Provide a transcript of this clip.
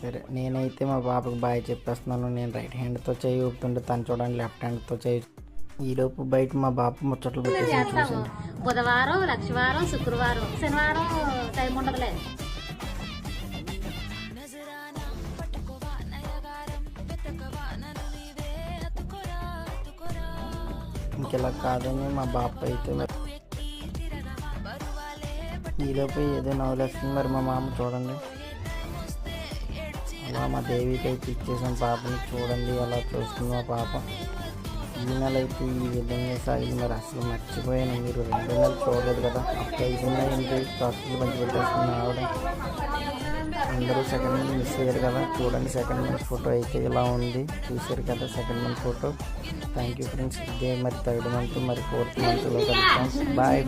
సరే, నేనైతే మా పాపకు బాయ్ చెప్పేస్తున్నాను. నేను రైట్ హ్యాండ్తో చేయి ఊపుతుంటే తను చూడండి లెఫ్ట్ హ్యాండ్తో చేయి. ఈలోపు బయట మా బాప ముచ్చట్లు పెట్టేసి చూసాను. బుధవారం, లక్షవారం, శుక్రవారం, శనివారం టైం ఉండదులే. ఇంకెలా కాదని మా బాప అయితే ఈలోపు ఏదో నవ్వులేస్తుంది. మరి మా మామ చూడండి అలా మా దేవికి అయితే ఇచ్చేసాం పాపని. చూడండి అలా చూస్తుంది మా పాప. ఈ నెల అయితే ఈ విధంగా సాగింది. మరి అసలు మర్చిపోయాను, మీరు 2 నెలలు చూడలేదు కదా. అప్పుడు 5 ఏంటి కాస్టులు పంచి పెట్టేసుకున్న ఆవిడ. అందరూ సెకండ్ మంత్ మిస్ అయ్యారు కదా. చూడండి సెకండ్ మంత్ ఫోటో అయితే ఇలా ఉంది, చూసారు కదా second month photo. Thank you friends. ఇదే మరి 3rd మంత్ మరి 4th మంత్లో కలుద్దాం. బాయ్.